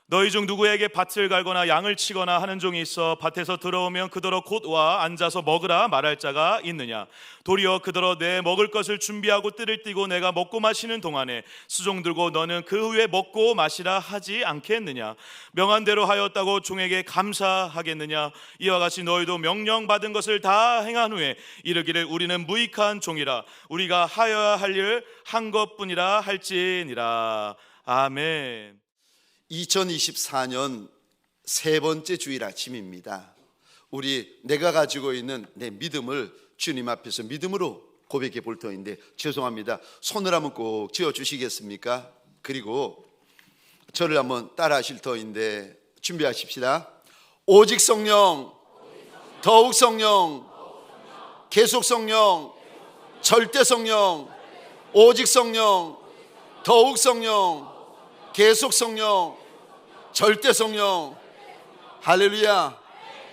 너희 중 누구에게 밭을 갈거나 양을 치거나 하는 종이 있어 밭에서 들어오면 그더러 곧 와 앉아서 먹으라 말할 자가 있느냐? 도리어 그더러 내 먹을 것을 준비하고 뜰을 띠고 내가 먹고 마시는 동안에 수종 들고 너는 그 후에 먹고 마시라 하지 않겠느냐? 명한 대로 하였다고 종에게 감사하겠느냐? 이와 같이 너희도 명령받은 것을 다 행한 후에 이르기를 우리는 무익한 종이라 우리가 하여야 할 일 한 것뿐이라 할지니라. 아멘. 2024년 세 번째 주일 아침입니다. 내가 가지고 있는 내 믿음을 주님 앞에서 믿음으로 고백해 볼 터인데, 죄송합니다. 손을 한번 꼭 쥐어 주시겠습니까? 그리고 저를 한번 따라 하실 터인데 준비하십시다. 오직 성령, 더욱 성령, 계속 성령, 절대 성령, 오직 성령, 더욱 성령, 계속 성령, 절대 성령. 할렐루야,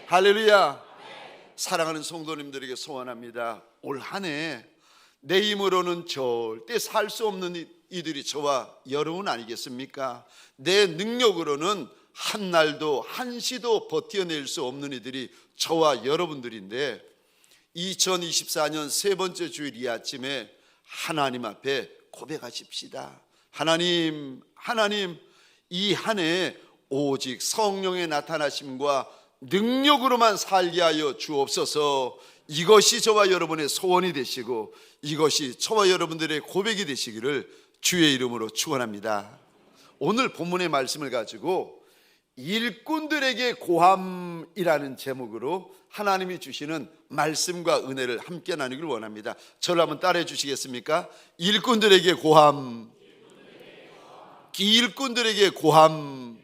할렐루야. 사랑하는 성도님들에게 소원합니다. 올 한 해 내 힘으로는 절대 살 수 없는 이들이 저와 여러분 아니겠습니까? 내 능력으로는 한 날도 한시도 버텨낼 수 없는 이들이 저와 여러분들인데, 2024년 세 번째 주일 이 아침에 하나님 앞에 고백하십시다. 하나님, 이 한 해 오직 성령의 나타나심과 능력으로만 살게 하여 주옵소서. 이것이 저와 여러분의 소원이 되시고 이것이 저와 여러분들의 고백이 되시기를 주의 이름으로 축원합니다. 오늘 본문의 말씀을 가지고 일꾼들에게 고함이라는 제목으로 하나님이 주시는 말씀과 은혜를 함께 나누길 원합니다. 저를 한번 따라해 주시겠습니까? 일꾼들에게 고함, 일꾼들에게 고함.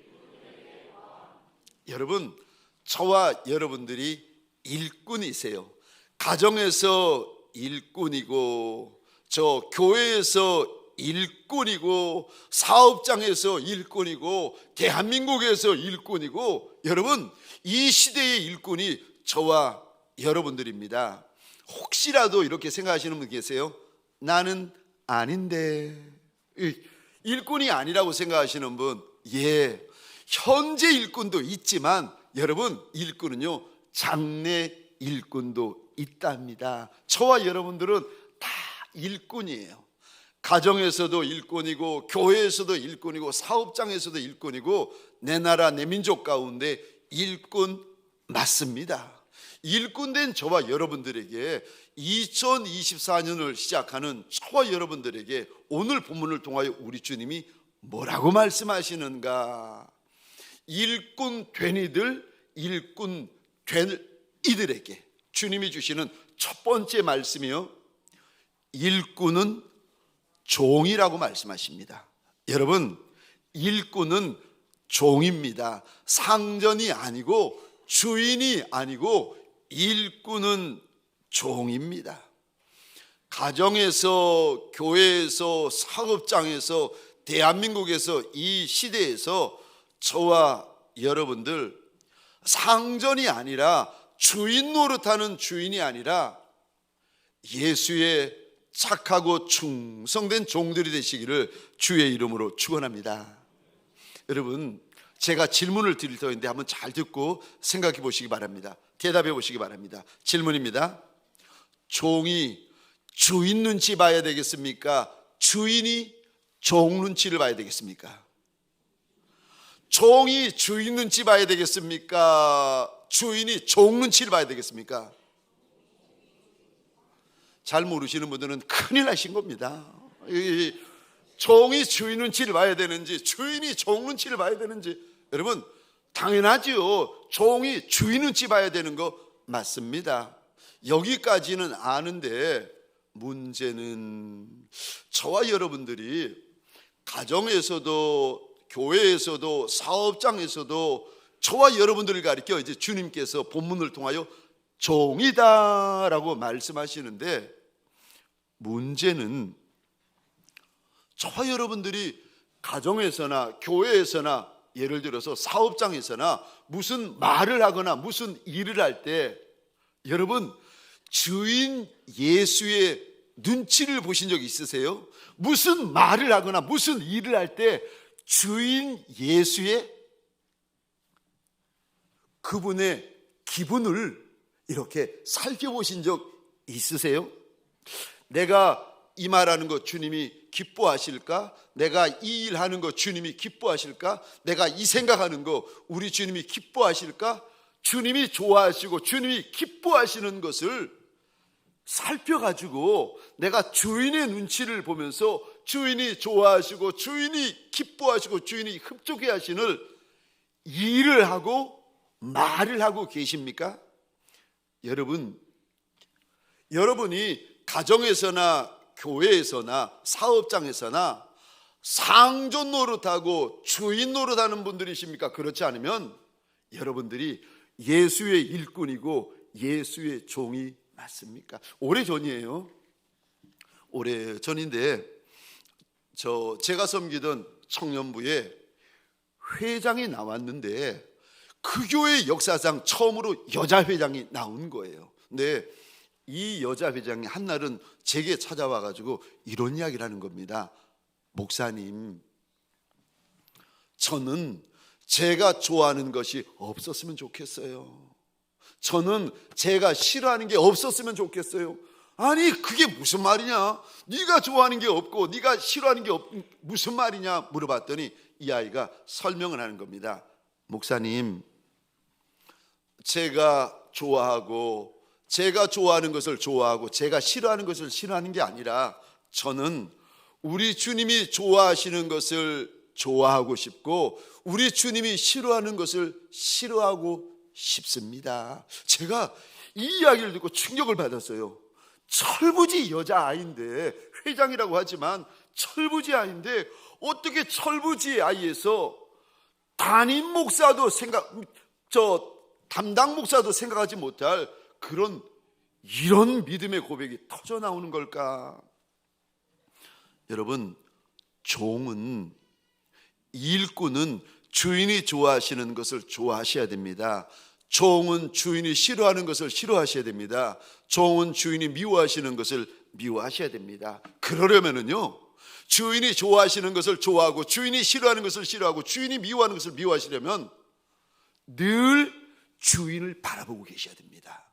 여러분, 저와 여러분들이 일꾼이세요. 가정에서 일꾼이고, 저 교회에서 일꾼이고, 사업장에서 일꾼이고, 대한민국에서 일꾼이고, 여러분, 이 시대의 일꾼이 저와 여러분들입니다. 혹시라도 이렇게 생각하시는 분 계세요? 나는 아닌데, 일꾼이 아니라고 생각하시는 분, 현재 일꾼도 있지만 여러분, 일꾼은요 장래 일꾼도 있답니다. 저와 여러분들은 다 일꾼이에요. 가정에서도 일꾼이고, 교회에서도 일꾼이고, 사업장에서도 일꾼이고, 내 나라 내 민족 가운데 일꾼 맞습니다. 일꾼된 저와 여러분들에게 2024년을 시작하는 저와 여러분들에게 오늘 본문을 통하여 우리 주님이 뭐라고 말씀하시는가? 일꾼 된 이들, 일꾼 된 이들에게 주님이 주시는 첫 번째 말씀이요, 일꾼은 종이라고 말씀하십니다. 여러분, 일꾼은 종입니다. 상전이 아니고 주인이 아니고 일꾼은 종입니다. 가정에서, 교회에서, 사업장에서, 대한민국에서, 이 시대에서 저와 여러분들 상전이 아니라, 주인 노릇하는 주인이 아니라 예수의 착하고 충성된 종들이 되시기를 주의 이름으로 축원합니다. 여러분, 제가 질문을 드릴 터인데 한번 잘 듣고 생각해 보시기 바랍니다. 대답해 보시기 바랍니다. 질문입니다. 종이 주인 눈치 봐야 되겠습니까? 주인이 종 눈치를 봐야 되겠습니까? 종이 주인 눈치 봐야 되겠습니까? 주인이 종 눈치를 봐야 되겠습니까? 잘 모르시는 분들은 큰일 나신 겁니다. 종이 주인 눈치를 봐야 되는지, 주인이 종 눈치를 봐야 되는지, 여러분 당연하지요. 종이 주인 눈치 봐야 되는 거 맞습니다. 여기까지는 아는데, 문제는 저와 여러분들이 가정에서도, 교회에서도, 사업장에서도 저와 여러분들을 가리켜 이제 주님께서 본문을 통하여 종이다라고 말씀하시는데, 문제는 저와 여러분들이 가정에서나 교회에서나, 예를 들어서 사업장에서나 무슨 말을 하거나 무슨 일을 할 때, 여러분 주인 예수의 눈치를 보신 적 있으세요? 무슨 말을 하거나 무슨 일을 할 때 주인 예수의 그분의 기분을 이렇게 살펴보신 적 있으세요? 내가 이 말하는 거 주님이 기뻐하실까? 내가 이 일하는 거 주님이 기뻐하실까? 내가 이 생각하는 거 우리 주님이 기뻐하실까? 주님이 좋아하시고 주님이 기뻐하시는 것을 살펴가지고 내가 주인의 눈치를 보면서 주인이 좋아하시고 주인이 기뻐하시고 주인이 흡족해 하시는 일을 하고 말을 하고 계십니까? 여러분이 가정에서나 교회에서나 사업장에서나 상존 노릇하고 주인 노릇하는 분들이십니까? 그렇지 않으면 여러분들이 예수의 일꾼이고 예수의 종이 맞습니까? 오래전이에요. 오래전인데 제가 섬기던 청년부에 회장이 나왔는데 그 교회 역사상 처음으로 여자 회장이 나온 거예요. 근데 이 여자 회장이 한날은 제게 찾아와가지고 이런 이야기를 하는 겁니다. 목사님, 저는 제가 좋아하는 것이 없었으면 좋겠어요. 저는 제가 싫어하는 게 없었으면 좋겠어요. 아니 그게 무슨 말이냐? 네가 좋아하는 게 없고 네가 싫어하는 게 무슨 말이냐 물어봤더니 이 아이가 설명을 하는 겁니다. 목사님, 제가 좋아하고 제가 좋아하는 것을 좋아하고 제가 싫어하는 것을 싫어하는 게 아니라 저는 우리 주님이 좋아하시는 것을 좋아하고 싶고 우리 주님이 싫어하는 것을 싫어하고 싶습니다. 제가 이 이야기를 듣고 충격을 받았어요. 철부지 여자아이인데, 회장이라고 하지만 철부지 아이인데 어떻게 철부지 아이에서 담임 목사도 담당 목사도 생각하지 못할 이런 믿음의 고백이 터져 나오는 걸까? 여러분, 일꾼은 주인이 좋아하시는 것을 좋아하셔야 됩니다. 종은 주인이 싫어하는 것을 싫어하셔야 됩니다. 종은 주인이 미워하시는 것을 미워하셔야 됩니다. 그러려면은요, 주인이 좋아하시는 것을 좋아하고 주인이 싫어하는 것을 싫어하고 주인이 미워하는 것을 미워하시려면 늘 주인을 바라보고 계셔야 됩니다.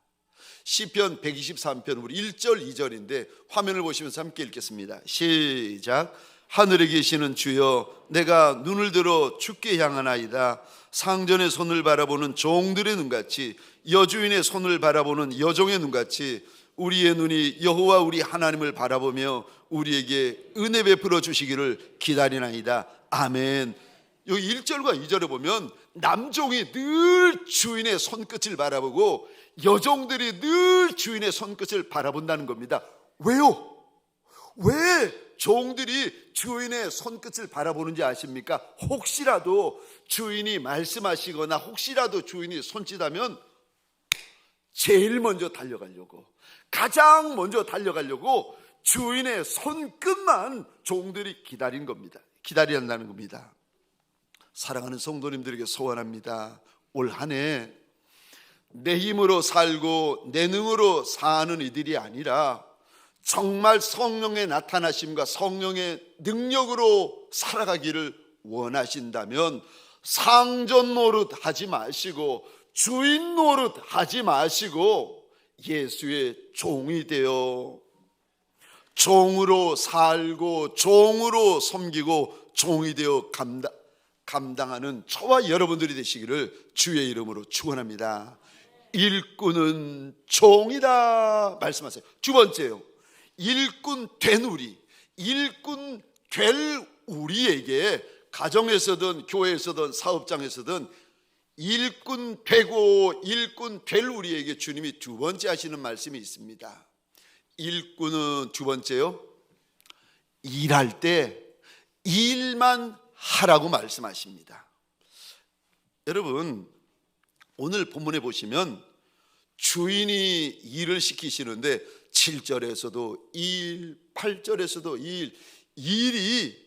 시편 123편 우리 1절 2절인데 화면을 보시면서 함께 읽겠습니다. 시작. 하늘에 계시는 주여, 내가 눈을 들어 주께 향하나이다. 상전의 손을 바라보는 종들의 눈같이, 여주인의 손을 바라보는 여종의 눈같이 우리의 눈이 여호와 우리 하나님을 바라보며 우리에게 은혜 베풀어 주시기를 기다리나이다. 아멘. 여기 1절과 2절에 보면 남종이 늘 주인의 손끝을 바라보고 여종들이 늘 주인의 손끝을 바라본다는 겁니다. 왜요? 왜 종들이 주인의 손끝을 바라보는지 아십니까? 혹시라도 주인이 말씀하시거나 혹시라도 주인이 손짓하면 제일 먼저 달려가려고, 가장 먼저 달려가려고 주인의 손끝만 종들이 기다린다는 겁니다. 사랑하는 성도님들에게 소원합니다. 올 한 해 내 힘으로 살고 내 능으로 사는 이들이 아니라 정말 성령의 나타나심과 성령의 능력으로 살아가기를 원하신다면 상전 노릇 하지 마시고 주인 노릇 하지 마시고 예수의 종이 되어 종으로 살고 종으로 섬기고 종이 되어 감당하는 저와 여러분들이 되시기를 주의 이름으로 축원합니다. 일꾼은 종이다 말씀하세요. 두 번째요, 일꾼 된 우리에게 가정에서든 교회에서든 사업장에서든 일꾼 되고 일꾼 될 우리에게 주님이 두 번째 하시는 말씀이 있습니다. 일꾼은 두 번째요, 일할 때 일만 하라고 말씀하십니다. 여러분, 오늘 본문에 보시면 주인이 일을 시키시는데 7절에서도 일, 8절에서도 일이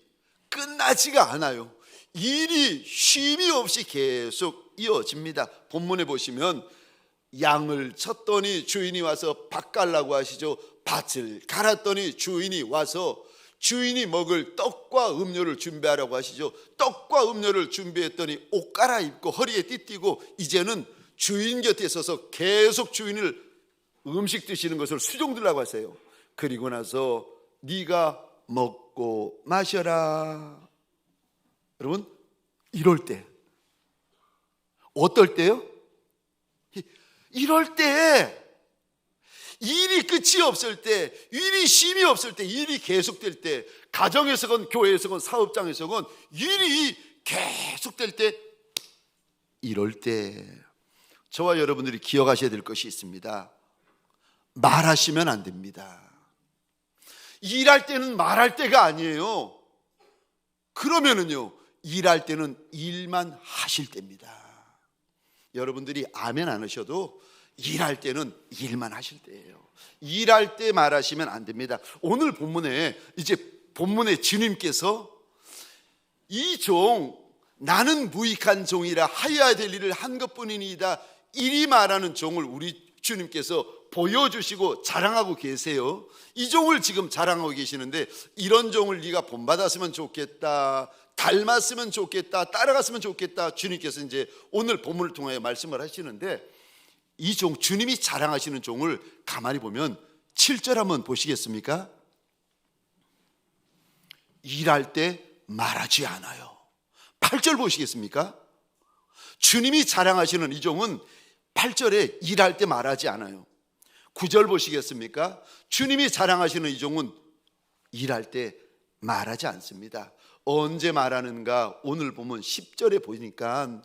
끝나지가 않아요. 일이 쉼이 없이 계속 이어집니다. 본문에 보시면 양을 쳤더니 주인이 와서 밥 갈라고 하시죠. 밭을 갈았더니 주인이 와서 주인이 먹을 떡과 음료를 준비하라고 하시죠. 떡과 음료를 준비했더니 옷 갈아입고 허리에 띠띠고 이제는 주인 곁에 서서 계속 주인을 음식 드시는 것을 수종들라고 하세요. 그리고 나서 네가 먹고 마셔라. 여러분, 이럴 때, 어떨 때요? 이럴 때, 일이 끝이 없을 때, 일이 쉼이 없을 때, 일이 계속될 때, 가정에서건 교회에서건 사업장에서건 일이 계속될 때, 이럴 때 저와 여러분들이 기억하셔야 될 것이 있습니다. 말하시면 안 됩니다. 일할 때는 말할 때가 아니에요. 그러면은요, 일할 때는 일만 하실 때입니다. 여러분들이 아멘 안 하셔도 일할 때는 일만 하실 때예요. 일할 때 말하시면 안 됩니다. 오늘 본문에 주님께서 이 종, 나는 무익한 종이라 하여야 될 일을 한 것뿐이니이다, 이리 말하는 종을 우리 주님께서 보여주시고 자랑하고 계세요. 이 종을 지금 자랑하고 계시는데, 이런 종을 네가 본받았으면 좋겠다, 닮았으면 좋겠다, 따라갔으면 좋겠다, 주님께서 이제 오늘 본문을 통하여 말씀을 하시는데, 이 종, 주님이 자랑하시는 종을 가만히 보면 7절 한번 보시겠습니까? 일할 때 말하지 않아요. 8절 보시겠습니까? 주님이 자랑하시는 이 종은 8절에 일할 때 말하지 않아요. 9절 보시겠습니까? 주님이 자랑하시는 이 종은 일할 때 말하지 않습니다. 언제 말하는가? 오늘 보면 10절에 보니까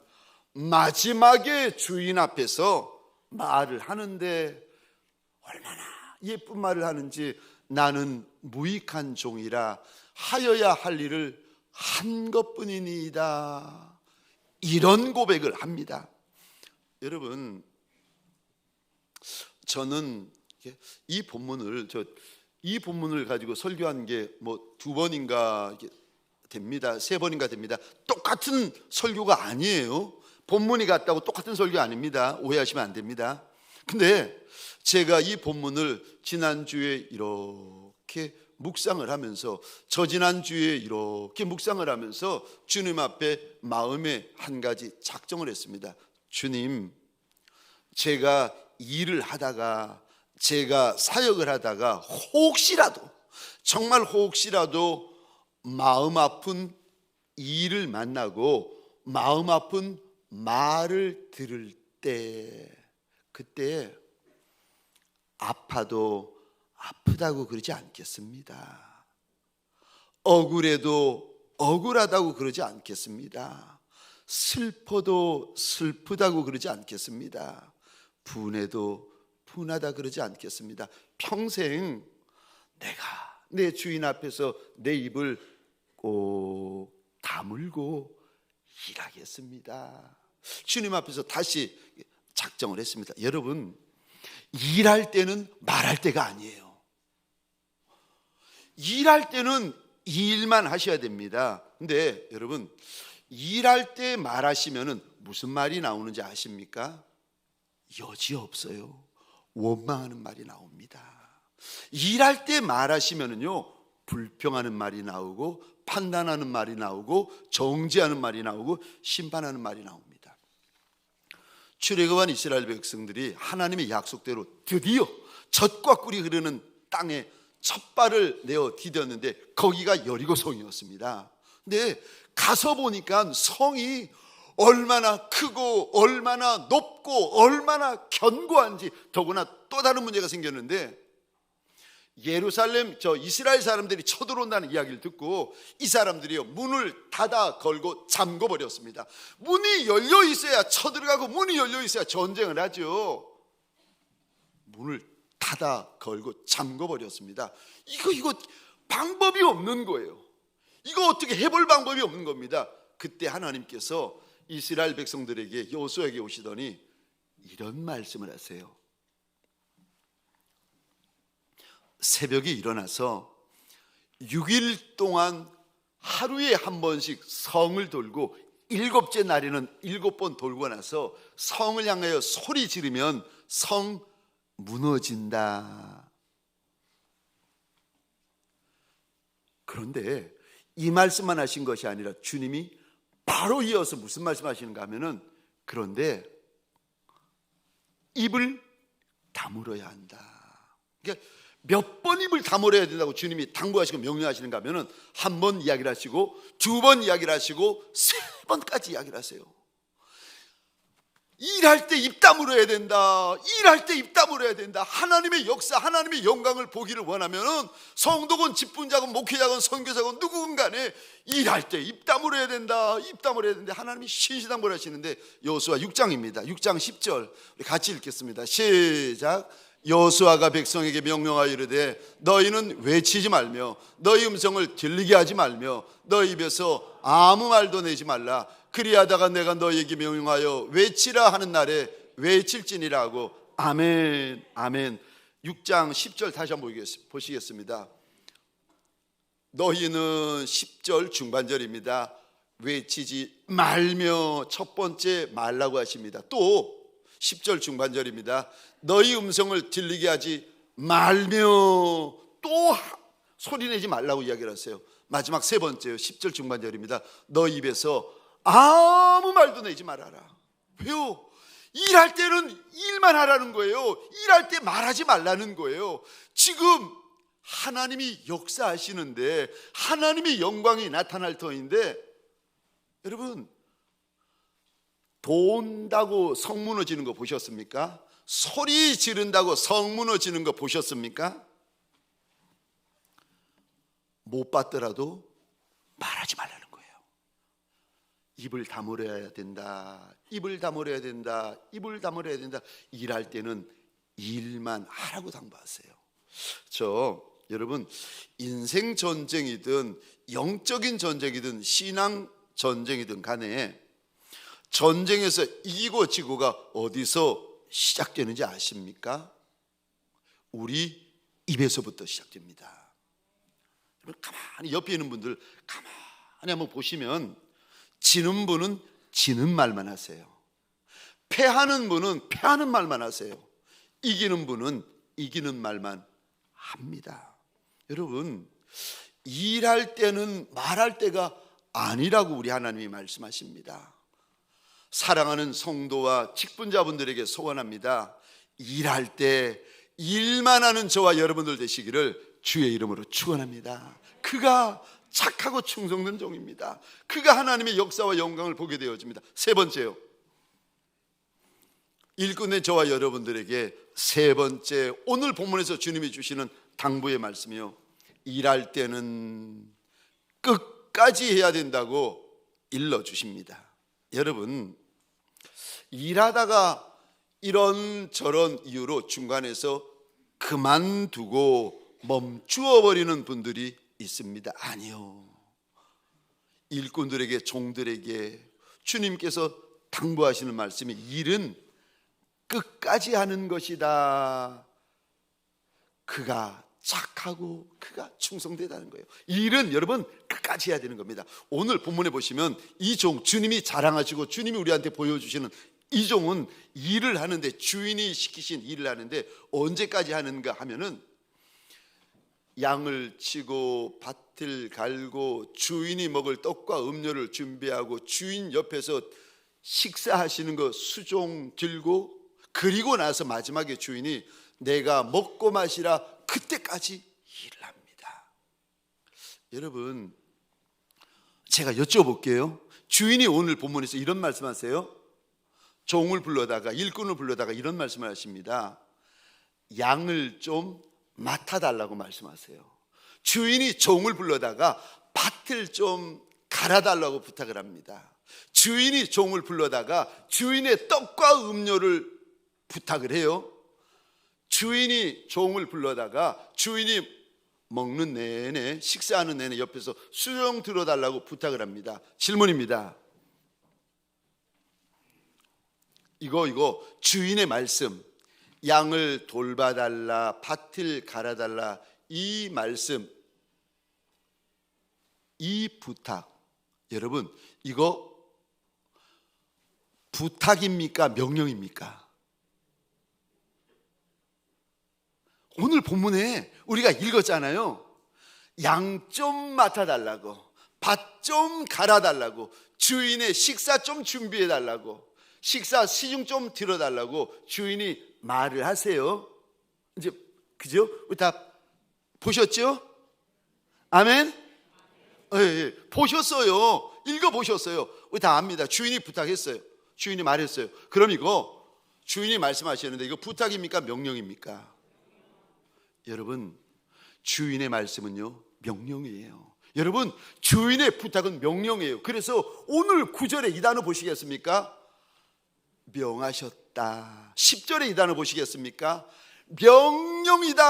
마지막에 주인 앞에서 말을 하는데 얼마나 예쁜 말을 하는지, 나는 무익한 종이라 하여야 할 일을 한 것뿐이니이다, 이런 고백을 합니다. 여러분, 저는 이 본문을 가지고 설교한 게 뭐 2번인가 됩니다. 3번인가 됩니다. 똑같은 설교가 아니에요. 본문이 같다고 똑같은 설교 아닙니다. 오해하시면 안 됩니다. 근데 제가 이 본문을 지난주에 이렇게 묵상을 하면서, 저지난주에 이렇게 묵상을 하면서 주님 앞에 마음에 한 가지 작정을 했습니다. 주님, 제가 일을 하다가, 제가 사역을 하다가 혹시라도, 정말 혹시라도 마음 아픈 일을 만나고 마음 아픈 말을 들을 때, 그때 아파도 아프다고 그러지 않겠습니다. 억울해도 억울하다고 그러지 않겠습니다. 슬퍼도 슬프다고 그러지 않겠습니다. 분해도 분하다 그러지 않겠습니다. 평생 내가 내 주인 앞에서 내 입을 꼭 다물고 일하겠습니다. 주님 앞에서 다시 작정을 했습니다. 여러분, 일할 때는 말할 때가 아니에요. 일할 때는 일만 하셔야 됩니다. 근데 여러분, 일할 때 말하시면은 무슨 말이 나오는지 아십니까? 여지없어요. 원망하는 말이 나옵니다. 일할 때 말하시면은요, 불평하는 말이 나오고, 판단하는 말이 나오고, 정죄하는 말이 나오고, 심판하는 말이 나옵니다. 출애굽한 이스라엘 백성들이 하나님의 약속대로 드디어 젖과 꿀이 흐르는 땅에 첫 발을 내어 디뎠는데, 거기가 여리고성이었습니다. 근데 가서 보니까 성이 얼마나 크고 얼마나 높고 얼마나 견고한지, 더구나 또 다른 문제가 생겼는데, 예루살렘 이스라엘 사람들이 쳐들어온다는 이야기를 듣고 이 사람들이요, 문을 닫아 걸고 잠궈 버렸습니다. 문이 열려 있어야 쳐들어가고 문이 열려 있어야 전쟁을 하죠. 문을 닫아 걸고 잠궈 버렸습니다. 이거 방법이 없는 거예요. 이거 어떻게 해볼 방법이 없는 겁니다. 그때 하나님께서 이스라엘 백성들에게, 여호수아에게 오시더니 이런 말씀을 하세요. 새벽에 일어나서 6일 동안 하루에 한 번씩 성을 돌고, 7째 날에는 7번 돌고 나서 성을 향하여 소리 지르면 성 무너진다. 그런데 이 말씀만 하신 것이 아니라 주님이 바로 이어서 무슨 말씀 하시는가 하면은, 그런데 입을 다물어야 한다. 그러니까 몇 번 입을 다물어야 된다고 주님이 당부하시고 명령하시는가 하면은 한 번 이야기를 하시고, 두 번 이야기를 하시고, 세 번까지 이야기를 하세요. 일할 때 입 다물어야 된다. 일할 때 입 다물어야 된다. 하나님의 역사, 하나님의 영광을 보기를 원하면은 성도건 집분자건 목회자건 선교사건 누구건 간에 일할 때 입 다물어야 된다. 입 다물어야 된다. 하나님이 신신당부를 하시는데, 여호수아 6장입니다. 6장 10절 우리 같이 읽겠습니다. 시작. 여호수아가 백성에게 명령하여 이르되 너희는 외치지 말며 너희 음성을 들리게 하지 말며 너희 입에서 아무 말도 내지 말라. 그리하다가 내가 너희에게 명령하여 외치라 하는 날에 외칠지니라 하고. 아멘, 아멘. 6장 10절 다시 한번 보시겠습니다. 너희는 10절 중반절입니다. 외치지 말며, 첫 번째 말라고 하십니다. 또 10절 중반절입니다. 너희 음성을 들리게 하지 말며, 또 소리내지 말라고 이야기를 하세요. 마지막 세 번째요. 10절 중반절입니다. 너희 입에서 아무 말도 내지 말아라. 왜요? 일할 때는 일만 하라는 거예요. 일할 때 말하지 말라는 거예요. 지금 하나님이 역사하시는데, 하나님의 영광이 나타날 터인데, 여러분, 돈다고 성 무너지는 거 보셨습니까? 소리 지른다고 성 무너지는 거 보셨습니까? 못 봤더라도 말하지 말라는 거예요. 입을 다물어야 된다. 입을 다물어야 된다. 입을 다물어야 된다. 일할 때는 일만 하라고 당부하세요. 여러분, 인생 전쟁이든 영적인 전쟁이든 신앙 전쟁이든 간에 전쟁에서 이기고 지고가 어디서 시작되는지 아십니까? 우리 입에서부터 시작됩니다. 여러분, 가만히 옆에 있는 분들 가만히 한번 보시면, 지는 분은 지는 말만 하세요. 패하는 분은 패하는 말만 하세요. 이기는 분은 이기는 말만 합니다. 여러분, 일할 때는 말할 때가 아니라고 우리 하나님이 말씀하십니다. 사랑하는 성도와 직분자분들에게 소원합니다. 일할 때 일만 하는 저와 여러분들 되시기를 주의 이름으로 축원합니다. 그가 착하고 충성된 종입니다. 그가 하나님의 역사와 영광을 보게 되어집니다. 세 번째요, 일꾼의 저와 여러분들에게 세 번째, 오늘 본문에서 주님이 주시는 당부의 말씀이요, 일할 때는 끝까지 해야 된다고 일러주십니다. 여러분, 일하다가 이런저런 이유로 중간에서 그만두고 멈추어 버리는 분들이 있습니다. 아니요, 일꾼들에게, 종들에게 주님께서 당부하시는 말씀이 일은 끝까지 하는 것이다. 그가 착하고 그가 충성되다는 거예요. 일은 여러분 끝까지 해야 되는 겁니다. 오늘 본문에 보시면 이 종, 주님이 자랑하시고 주님이 우리한테 보여주시는 이 종은 일을 하는데, 주인이 시키신 일을 하는데 언제까지 하는가 하면은, 양을 치고 밭을 갈고 주인이 먹을 떡과 음료를 준비하고 주인 옆에서 식사하시는 거 수종 들고, 그리고 나서 마지막에 주인이 내가 먹고 마시라 그때까지 일을 합니다. 여러분, 제가 여쭤볼게요. 주인이 오늘 본문에서 이런 말씀하세요. 종을 불러다가, 일꾼을 불러다가 이런 말씀을 하십니다. 양을 좀 맡아달라고 말씀하세요. 주인이 종을 불러다가 밭을 좀 갈아달라고 부탁을 합니다. 주인이 종을 불러다가 주인의 떡과 음료를 부탁을 해요. 주인이 종을 불러다가 주인이 먹는 내내, 식사하는 내내 옆에서 수령 들어달라고 부탁을 합니다. 질문입니다. 이거 주인의 말씀, 양을 돌봐달라, 밭을 갈아달라, 이 말씀, 이 부탁, 여러분, 이거 부탁입니까? 명령입니까? 오늘 본문에 우리가 읽었잖아요. 양 좀 맡아달라고, 밭 좀 갈아달라고, 주인의 식사 좀 준비해달라고, 식사 시중 좀 들어달라고 주인이 말을 하세요. 이제 그죠? 우리 다 보셨죠? 아멘? 예, 예. 보셨어요. 읽어보셨어요. 우리 다 압니다. 주인이 부탁했어요. 주인이 말했어요. 그럼 이거 주인이 말씀하시는데 이거 부탁입니까? 명령입니까? 여러분, 주인의 말씀은요 명령이에요. 여러분, 주인의 부탁은 명령이에요. 그래서 오늘 9절에 이 단어 보시겠습니까? 명하셨다. 10절에 이 단어 보시겠습니까? 명령이다.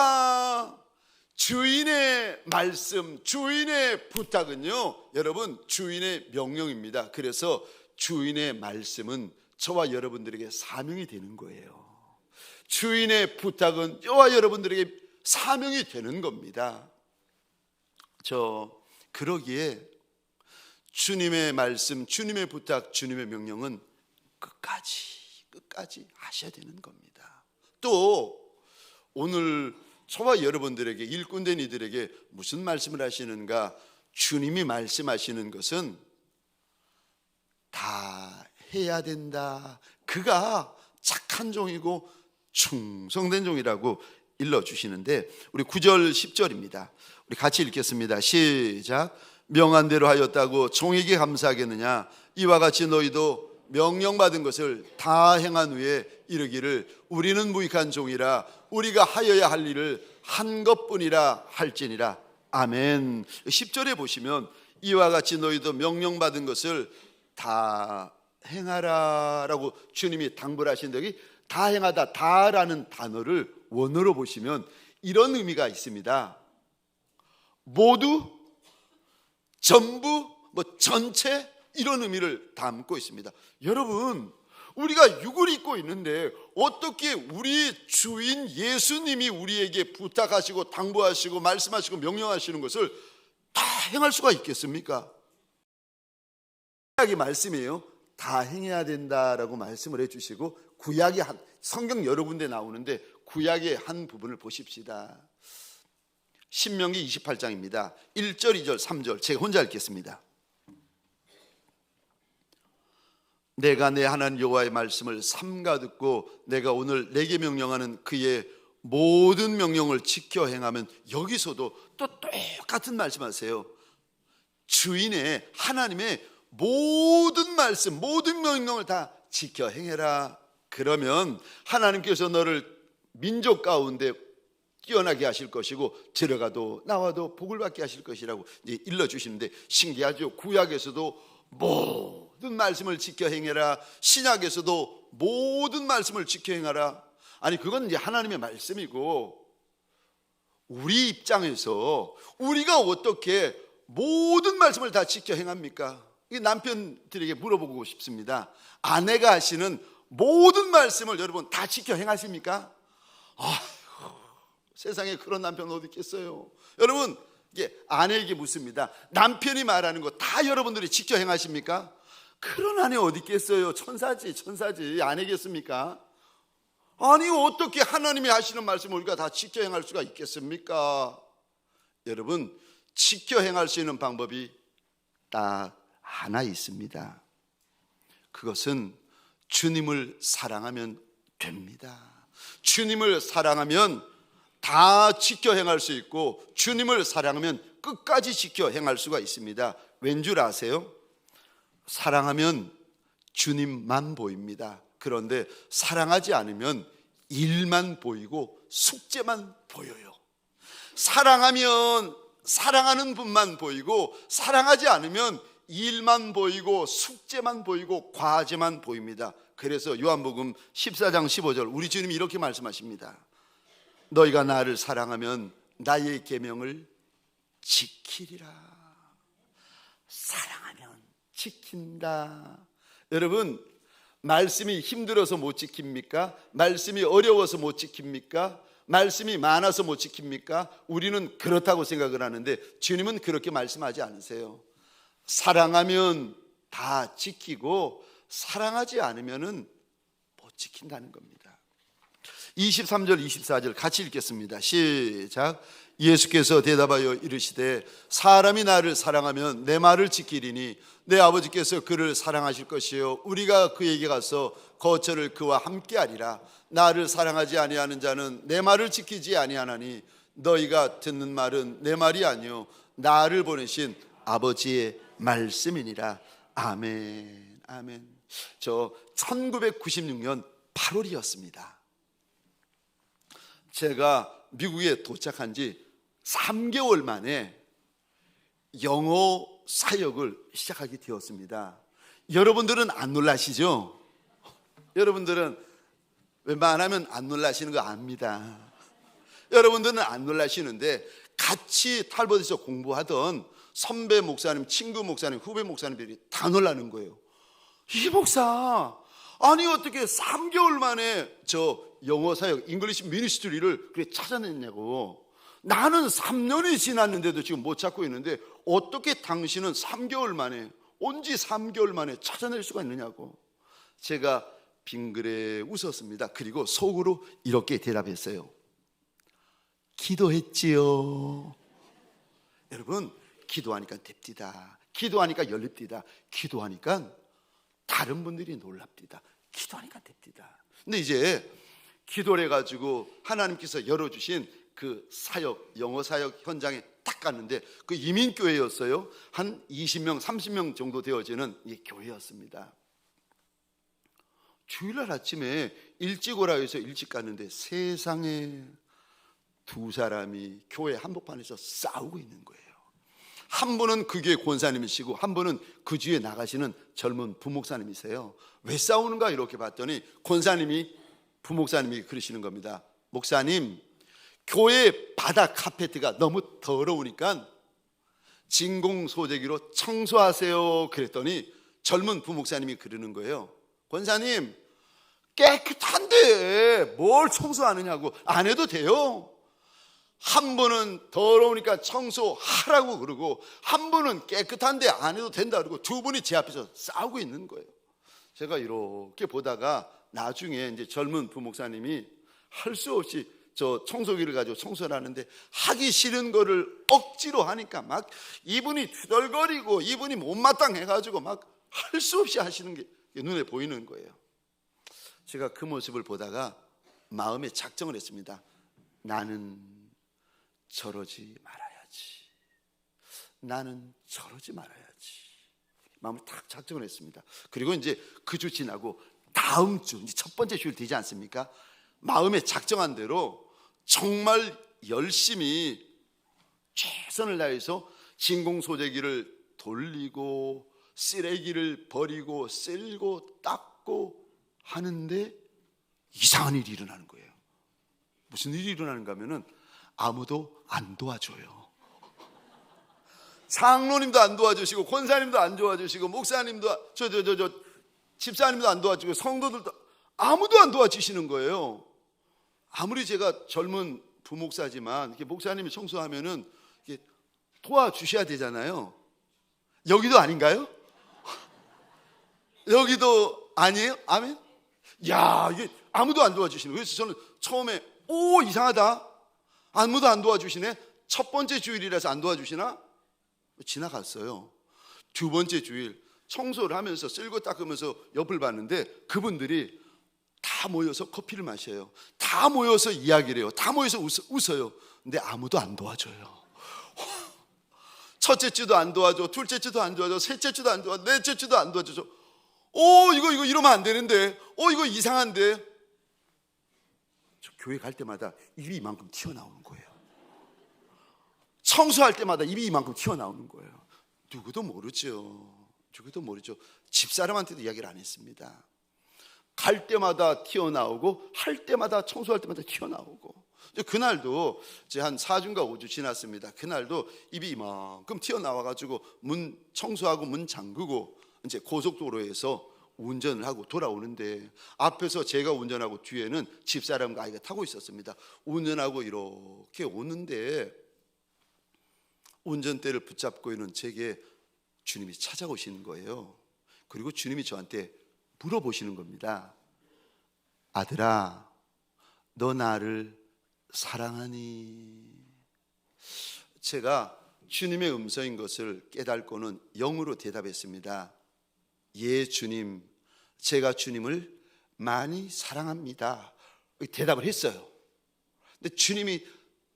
주인의 말씀, 주인의 부탁은요 여러분 주인의 명령입니다. 그래서 주인의 말씀은 저와 여러분들에게 사명이 되는 거예요. 주인의 부탁은 저와 여러분들에게 사명이 되는 겁니다. 그러기에 주님의 말씀, 주님의 부탁, 주님의 명령은 끝까지 하셔야 되는 겁니다. 또 오늘 저와 여러분들에게, 일꾼된 이들에게 무슨 말씀을 하시는가? 주님이 말씀하시는 것은 다 해야 된다. 그가 착한 종이고 충성된 종이라고 일러주시는데 우리 9절 10절입니다. 우리 같이 읽겠습니다. 시작. 명한 대로 하였다고 종에게 감사하겠느냐? 이와 같이 너희도 명령받은 것을 다 행한 후에 이르기를 우리는 무익한 종이라 우리가 하여야 할 일을 한 것뿐이라 할지니라. 아멘. 10절에 보시면 이와 같이 너희도 명령받은 것을 다 행하라 라고 주님이 당부를 하신데 여기 다 행하다, 다라는 단어를 원어로 보시면 이런 의미가 있습니다. 모두, 전부, 전체 이런 의미를 담고 있습니다. 여러분, 우리가 육을 입고 있는데 어떻게 우리 주인 예수님이 우리에게 부탁하시고 당부하시고 말씀하시고 명령하시는 것을 다 행할 수가 있겠습니까? 구약의 말씀이에요. 다 행해야 된다라고 말씀을 해주시고 구약의 성경 여러 군데 나오는데 구약의 한 부분을 보십시다. 신명기 28장입니다. 1절, 2절, 3절 제가 혼자 읽겠습니다. 내가 내 하나님 여호와의 말씀을 삼가 듣고 내가 오늘 내게 명령하는 그의 모든 명령을 지켜 행하면, 여기서도 또 똑같은 말씀하세요. 주인의 하나님의 모든 말씀, 모든 명령을 다 지켜 행해라. 그러면 하나님께서 너를 민족 가운데 뛰어나게 하실 것이고 들어가도 나와도 복을 받게 하실 것이라고 이제 일러주시는데 신기하죠. 구약에서도 모든 말씀을 지켜 행해라. 신약에서도 모든 말씀을 지켜 행하라. 아니 그건 이제 하나님의 말씀이고 우리 입장에서 우리가 어떻게 모든 말씀을 다 지켜 행합니까? 이게 남편들에게 물어보고 싶습니다. 아내가 하시는 모든 말씀을 여러분 다 지켜 행하십니까? 세상에 그런 남편 어디 있겠어요? 여러분, 이게 아내에게 묻습니다. 남편이 말하는 거 다 여러분들이 지켜 행하십니까? 그런 아내 어디 있겠어요? 천사지 아니겠습니까? 아니 어떻게 하나님이 하시는 말씀을 우리가 다 지켜 행할 수가 있겠습니까? 여러분, 지켜 행할 수 있는 방법이 딱 하나 있습니다. 그것은 주님을 사랑하면 됩니다. 주님을 사랑하면 다 지켜 행할 수 있고 주님을 사랑하면 끝까지 지켜 행할 수가 있습니다. 왠 줄 아세요? 사랑하면 주님만 보입니다. 그런데 사랑하지 않으면 일만 보이고 숙제만 보여요. 사랑하면 사랑하는 분만 보이고 사랑하지 않으면 일만 보이고 숙제만 보이고 과제만 보입니다. 그래서 요한복음 14장 15절 우리 주님이 이렇게 말씀하십니다. 너희가 나를 사랑하면 나의 계명을 지키리라. 사랑하면 지킨다. 여러분, 말씀이 힘들어서 못 지킵니까? 말씀이 어려워서 못 지킵니까? 말씀이 많아서 못 지킵니까? 우리는 그렇다고 생각을 하는데 주님은 그렇게 말씀하지 않으세요. 사랑하면 다 지키고 사랑하지 않으면 못 지킨다는 겁니다. 23절 24절 같이 읽겠습니다. 시작. 예수께서 대답하여 이르시되 사람이 나를 사랑하면 내 말을 지키리니 내 아버지께서 그를 사랑하실 것이요 우리가 그에게 가서 거처를 그와 함께하리라. 나를 사랑하지 아니하는 자는 내 말을 지키지 아니하나니 너희가 듣는 말은 내 말이 아니요 나를 보내신 아버지의 말씀이니라. 아멘. 아멘. 저 1996년 8월이었습니다. 제가 미국에 도착한 지 3개월 만에 영어 사역을 시작하게 되었습니다. 여러분들은 안 놀라시죠? 여러분들은 웬만하면 안 놀라시는 거 압니다. 여러분들은 안 놀라시는데 같이 탈버드에서 공부하던 선배 목사님, 친구 목사님, 후배 목사님들이 다 놀라는 거예요. 이 목사, 아니 어떻게 3개월 만에 저 영어 사역, 잉글리시 미니스트리를 그렇게 찾아냈냐고. 나는 3년이 지났는데도 지금 못 찾고 있는데 어떻게 당신은 3개월 만에, 온지 3개월 만에 찾아낼 수가 있느냐고. 제가 빙그레 웃었습니다. 그리고 속으로 이렇게 대답했어요. 기도했지요. 여러분, 기도하니까 됩디다. 기도하니까 열립디다. 기도하니까 다른 분들이 놀랍디다. 기도하니까 됩디다. 근데 이제 기도를 해가지고 하나님께서 열어주신 그 사역, 영어 사역 현장에 딱 갔는데 그 이민교회였어요. 한 20명, 30명 정도 되어지는 이 교회였습니다. 주일날 아침에 일찍 오라 해서 일찍 갔는데 세상에 두 사람이 교회 한복판에서 싸우고 있는 거예요. 한 분은 그 교회 권사님이시고 한 분은 그 주에 나가시는 젊은 부목사님이세요. 왜 싸우는가 이렇게 봤더니 권사님이, 부목사님이 그러시는 겁니다. 목사님, 교회 바닥 카페트가 너무 더러우니까 진공소재기로 청소하세요. 그랬더니 젊은 부목사님이 그러는 거예요. 권사님, 깨끗한데 뭘 청소하느냐고. 안 해도 돼요. 한 분은 더러우니까 청소하라고 그러고 한 분은 깨끗한데 안 해도 된다 그러고 두 분이 제 앞에서 싸우고 있는 거예요. 제가 이렇게 보다가 나중에 이제 젊은 부목사님이 할 수 없이 저 청소기를 가지고 청소를 하는데 하기 싫은 거를 억지로 하니까 막 이분이 투덜거리고 이분이 못마땅해가지고 막 할 수 없이 하시는 게 눈에 보이는 거예요. 제가 그 모습을 보다가 마음에 작정을 했습니다. 나는 저러지 말아야지. 나는 저러지 말아야지. 마음을 딱 작정을 했습니다. 그리고 이제 그 주 지나고 다음 주, 이제 첫 번째 주일 되지 않습니까? 마음에 작정한 대로 정말 열심히 최선을 다해서 진공소재기를 돌리고 쓰레기를 버리고 쓸고 닦고 하는데 이상한 일이 일어나는 거예요. 무슨 일이 일어나는가 하면은 아무도 안 도와줘요. 장로님도 안 도와주시고 권사님도 안 도와주시고 목사님도 집사님도 안 도와주고 성도들도 아무도 안 도와주시는 거예요. 아무리 제가 젊은 부목사지만 이렇게 목사님이 청소하면은 이렇게 도와주셔야 되잖아요. 여기도 아닌가요? 여기도 아니에요? 아멘? 야, 이게 아무도 안 도와주시는 거예요. 그래서 저는 처음에 이상하다. 아무도 안 도와주시네. 첫 번째 주일이라서 안 도와주시나? 지나갔어요. 두 번째 주일 청소를 하면서 쓸고 닦으면서 옆을 봤는데 그분들이 다 모여서 커피를 마셔요. 다 모여서 이야기를 해요. 다 모여서 웃어요. 근데 아무도 안 도와줘요. 첫째 주도 안 도와줘, 둘째 주도 안 도와줘, 셋째 주도 안 도와줘, 넷째 주도 안 도와줘. 이거 이러면 안 되는데, 이거 이상한데. 저 교회 갈 때마다 입이 이만큼 튀어나오는 거예요. 청소할 때마다 입이 이만큼 튀어나오는 거예요. 누구도 모르죠. 집사람한테도 이야기를 안 했습니다. 갈 때마다 튀어나오고 할 때마다 청소할 때마다 튀어나오고. 그날도 이제 한 4주인가 5주 지났습니다. 그날도 입이 이만큼 튀어나와가지고 문 청소하고 문 잠그고 이제 고속도로에서 운전을 하고 돌아오는데 앞에서 제가 운전하고 뒤에는 집사람과 아이가 타고 있었습니다. 운전하고 이렇게 오는데 운전대를 붙잡고 있는 제게 주님이 찾아오시는 거예요. 그리고 주님이 저한테 물어보시는 겁니다. 아들아, 너 나를 사랑하니? 제가 주님의 음성인 것을 깨닫고는 영으로 대답했습니다. 예, 주님, 제가 주님을 많이 사랑합니다. 대답을 했어요. 근데 주님이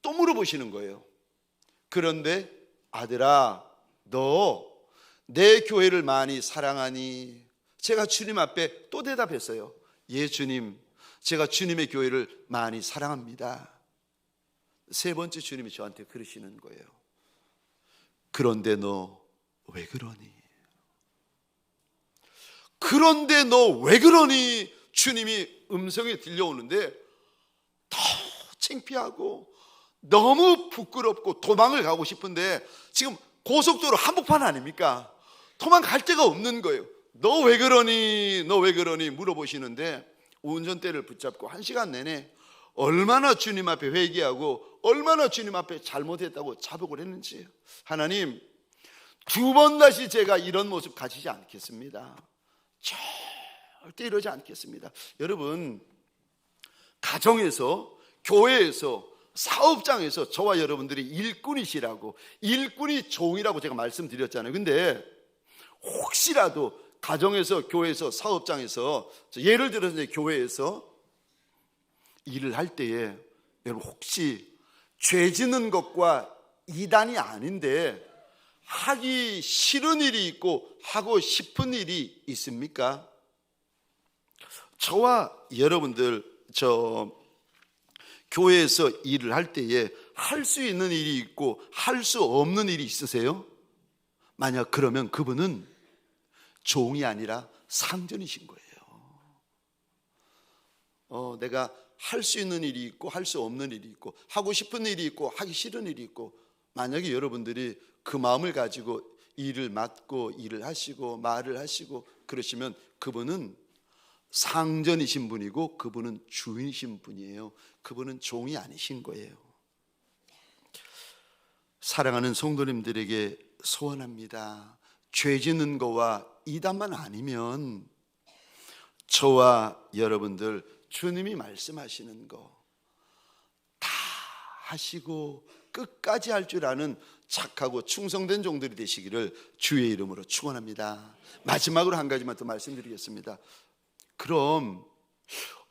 또 물어보시는 거예요. 그런데 아들아, 너 내 교회를 많이 사랑하니? 제가 주님 앞에 또 대답했어요. 예, 주님, 제가 주님의 교회를 많이 사랑합니다. 세 번째 주님이 저한테 그러시는 거예요. 그런데 너 왜 그러니? 그런데 너 왜 그러니? 주님이 음성이 들려오는데 더 창피하고 너무 부끄럽고 도망을 가고 싶은데 지금 고속도로 한복판 아닙니까? 도망갈 데가 없는 거예요. 너 왜 그러니? 너 왜 그러니? 물어보시는데 운전대를 붙잡고 1시간 내내 얼마나 주님 앞에 회개하고 얼마나 주님 앞에 잘못했다고 자복을 했는지. 하나님, 2번 다시 제가 이런 모습 가지지 않겠습니다. 절대 이러지 않겠습니다. 여러분, 가정에서, 교회에서, 사업장에서 저와 여러분들이 일꾼이시라고, 일꾼이 종이라고 제가 말씀드렸잖아요. 근데 혹시라도 가정에서, 교회에서, 사업장에서, 예를 들어서 이제 교회에서 일을 할 때에 여러분 혹시 죄 짓는 것과 이단이 아닌데 하기 싫은 일이 있고 하고 싶은 일이 있습니까? 저와 여러분들 교회에서 일을 할 때에 할 수 있는 일이 있고 할 수 없는 일이 있으세요? 만약 그러면 그분은 종이 아니라 상전이신 거예요. 내가 할 수 있는 일이 있고 할 수 없는 일이 있고 하고 싶은 일이 있고 하기 싫은 일이 있고, 만약에 여러분들이 그 마음을 가지고 일을 맡고 일을 하시고 말을 하시고 그러시면 그분은 상전이신 분이고 그분은 주인이신 분이에요. 그분은 종이 아니신 거예요. 사랑하는 성도님들에게 소원합니다. 죄 짓는 거와 이단만 아니면 저와 여러분들 주님이 말씀하시는 거 다 하시고 끝까지 할 줄 아는 착하고 충성된 종들이 되시기를 주의 이름으로 축원합니다. 마지막으로 한 가지만 더 말씀드리겠습니다. 그럼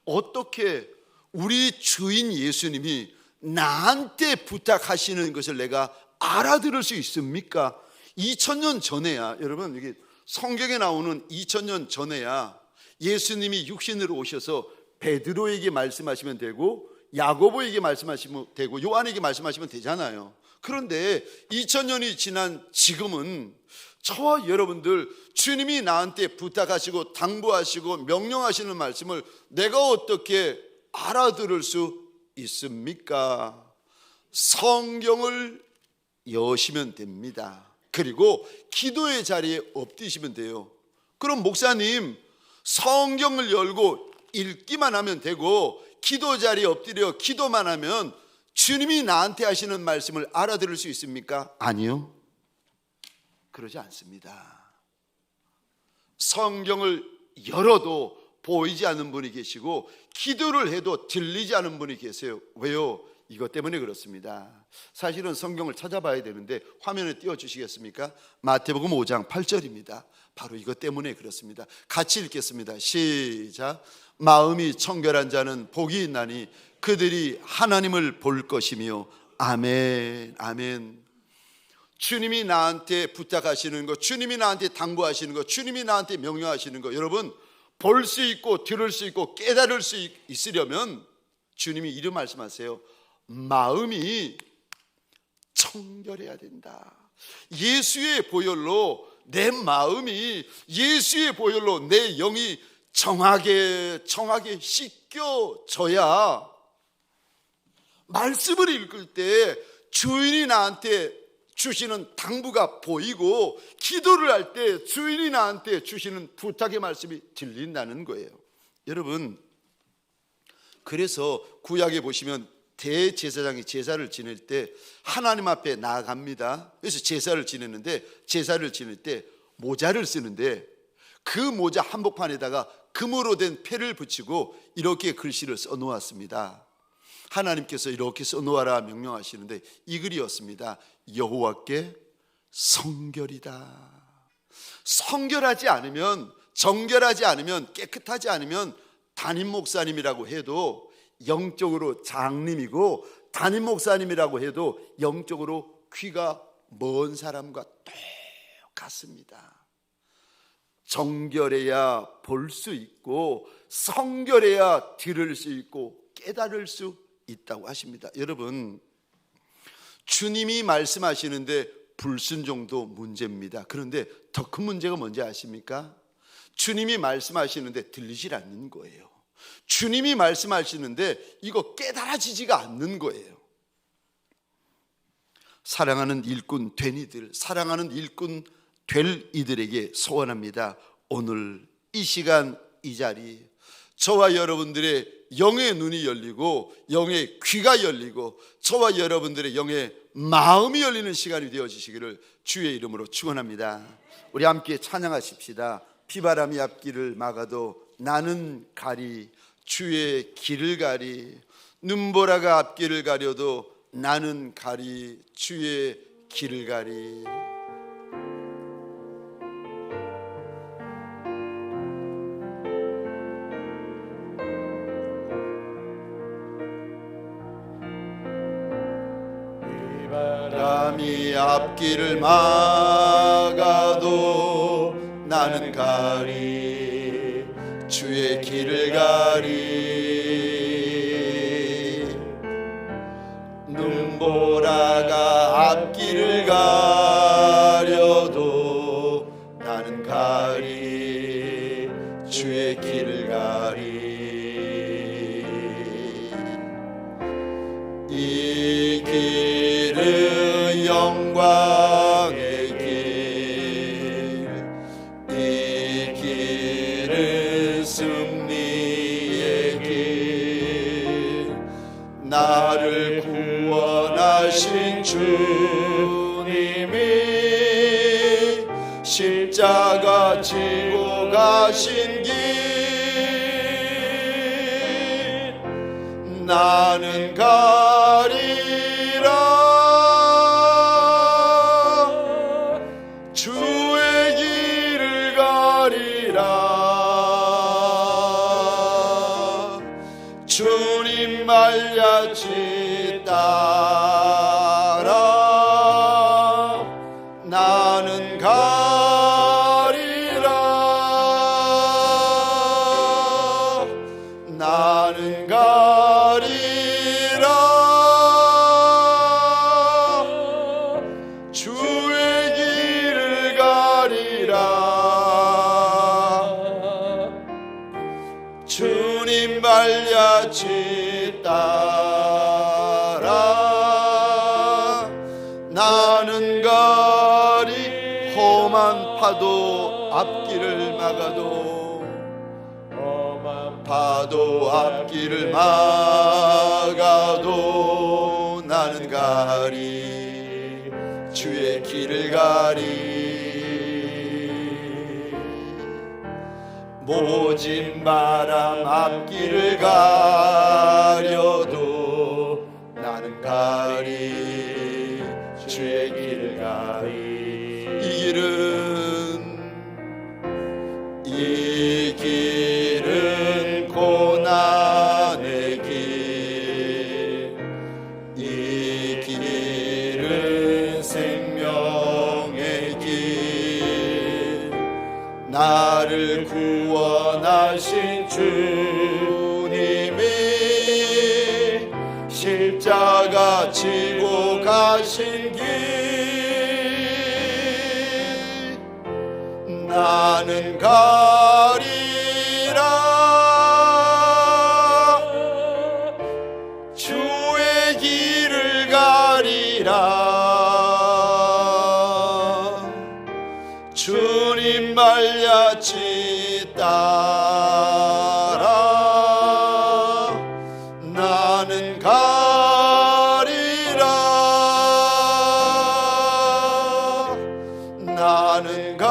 어떻게 우리 주인 예수님이 나한테 부탁하시는 것을 내가 알아들을 수 있습니까? 2000년 전에야, 여러분, 이게 성경에 나오는 2000년 전에야 예수님이 육신으로 오셔서 베드로에게 말씀하시면 되고 야고보에게 말씀하시면 되고 요한에게 말씀하시면 되잖아요. 그런데 2000년이 지난 지금은 저와 여러분들 주님이 나한테 부탁하시고 당부하시고 명령하시는 말씀을 내가 어떻게 알아들을 수 있습니까? 성경을 여시면 됩니다. 그리고 기도의 자리에 엎드시면 돼요. 그럼 목사님, 성경을 열고 읽기만 하면 되고 기도 자리에 엎드려 기도만 하면 주님이 나한테 하시는 말씀을 알아들을 수 있습니까? 아니요, 그러지 않습니다. 성경을 열어도 보이지 않는 분이 계시고 기도를 해도 들리지 않는 분이 계세요. 왜요? 이것 때문에 그렇습니다. 사실은 성경을 찾아봐야 되는데 화면에 띄워주시겠습니까? 마태복음 5장 8절입니다. 바로 이것 때문에 그렇습니다. 같이 읽겠습니다. 시작. 마음이 청결한 자는 복이 있나니 그들이 하나님을 볼 것이며. 아멘, 아멘. 주님이 나한테 부탁하시는 것, 주님이 나한테 당부하시는 것, 주님이 나한테 명령하시는 것, 여러분 볼 수 있고 들을 수 있고 깨달을 수 있으려면 주님이 이런 말씀하세요. 마음이 청결해야 된다. 예수의 보혈로 내 마음이, 예수의 보혈로 내 영이 정하게 씻겨져야 말씀을 읽을 때 주인이 나한테 주시는 당부가 보이고 기도를 할 때 주인이 나한테 주시는 부탁의 말씀이 들린다는 거예요. 여러분, 그래서 구약에 보시면 대제사장이 제사를 지낼 때 하나님 앞에 나아갑니다. 그래서 제사를 지내는데 제사를 지낼 때 모자를 쓰는데 그 모자 한복판에다가 금으로 된 패를 붙이고 이렇게 글씨를 써놓았습니다. 하나님께서 이렇게 써놓아라 명령하시는데 이 글이었습니다. 여호와께 성결이다. 성결하지 않으면, 정결하지 않으면, 깨끗하지 않으면 담임 목사님이라고 해도 영적으로 장님이고, 담임 목사님이라고 해도 영적으로 귀가 먼 사람과 똑같습니다. 정결해야 볼 수 있고, 성결해야 들을 수 있고 깨달을 수 있다고 하십니다. 여러분, 주님이 말씀하시는데 불순종도 문제입니다. 그런데 더 큰 문제가 뭔지 아십니까? 주님이 말씀하시는데 들리질 않는 거예요. 주님이 말씀하시는데 이거 깨달아지지가 않는 거예요. 사랑하는 일꾼 된 이들, 사랑하는 일꾼 될 이들에게 소원합니다. 오늘 이 시간 이 자리, 저와 여러분들의 영의 눈이 열리고 영의 귀가 열리고 저와 여러분들의 영의 마음이 열리는 시간이 되어지시기를 주의 이름으로 축원합니다. 우리 함께 찬양하십시다. 비바람이 앞길을 막아도 나는 가리, 주의 길을 가리. 눈보라가 앞길을 가려도 나는 가리, 주의 길을 가리. 바람이 앞길을 막아도 나는 가리, 주의 길을 가리. 눈보라가 앞길을 가려도 나는 가리, 주의 길을 가리. 이 길은 영광의 길, 이 길은 승리의 길. 나를 구원하신 주님이 십자가 지고 가신 길, 나는 가리라. 주의 길을 가리라. 주님 말같이 따라 나는 가리라. 나는 가리라. 주의 길을 가리라. 주님 말같이 따라 나는 가리. 험한 파도 앞길을 막아도, 험한 파도 앞길을 막아도 나는 가리, 주의 길을 가리. 모진 바람 앞길을 가려도 나는 가리, 주의 길을 가리. 이 길은 고난의 길, 이 길은 생명의 길. 나를 구원하신 주님이 십자가 지고 가신 길, 나는 가리라. 주의 길을 가리라. 주님 말같이 따라 나는 가리라. 나는 가리라.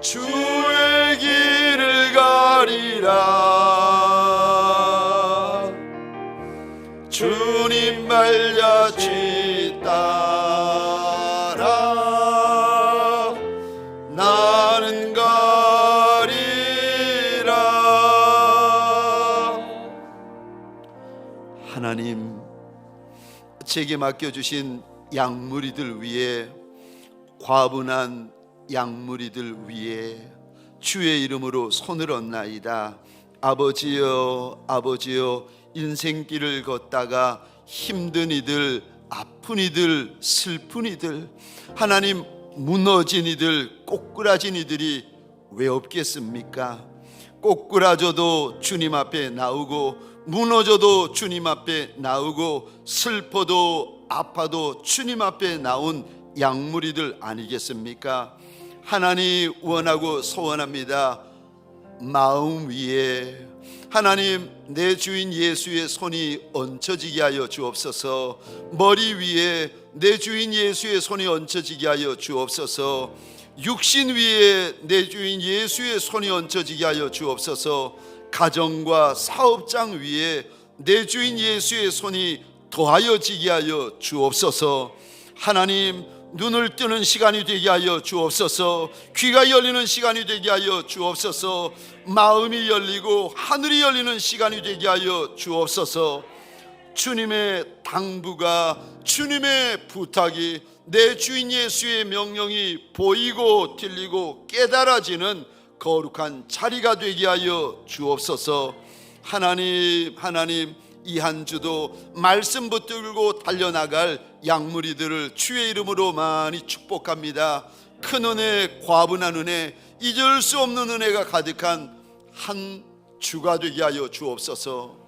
주의 길을 가리라. 제게 맡겨주신 양무리들 위에, 과분한 양무리들 위에 주의 이름으로 손을 얹나이다. 아버지여, 아버지여, 인생길을 걷다가 힘든 이들, 아픈 이들, 슬픈 이들, 하나님 무너진 이들, 꼬꾸라진 이들이 왜 없겠습니까? 꼬꾸라져도 주님 앞에 나오고, 무너져도 주님 앞에 나오고, 슬퍼도 아파도 주님 앞에 나온 양무리들 아니겠습니까? 하나님 원하고 소원합니다. 마음 위에 하나님 내 주인 예수의 손이 얹혀지게 하여 주옵소서. 머리 위에 내 주인 예수의 손이 얹혀지게 하여 주옵소서. 육신 위에 내 주인 예수의 손이 얹혀지게 하여 주옵소서. 가정과 사업장 위에 내 주인 예수의 손이 더하여지게 하여 주옵소서. 하나님 눈을 뜨는 시간이 되게 하여 주옵소서. 귀가 열리는 시간이 되게 하여 주옵소서. 마음이 열리고 하늘이 열리는 시간이 되게 하여 주옵소서. 주님의 당부가, 주님의 부탁이, 내 주인 예수의 명령이 보이고 들리고 깨달아지는 거룩한 자리가 되게 하여 주옵소서. 하나님, 하나님, 이 한 주도 말씀 붙들고 달려나갈 양무리들을 주의 이름으로 많이 축복합니다. 큰 은혜, 과분한 은혜, 잊을 수 없는 은혜가 가득한 한 주가 되게 하여 주옵소서.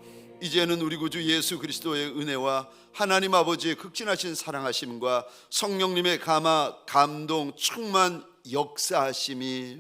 이제는 우리 구주 예수 그리스도의 은혜와 하나님 아버지의 극진하신 사랑하심과 성령님의 감화, 감동, 충만, 역사하심이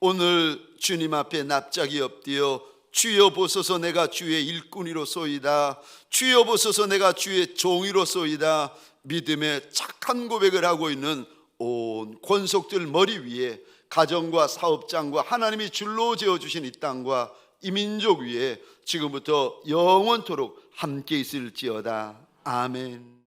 오늘 주님 앞에 납작이 엎드려 주여 보소서 내가 주의 일꾼이로소이다, 주여 보소서 내가 주의 종이로소이다, 믿음의 착한 고백을 하고 있는 온 권속들 머리 위에, 가정과 사업장과 하나님이 줄로 지어주신 이 땅과 이 민족 위에 지금부터 영원토록 함께 있을지어다. 아멘.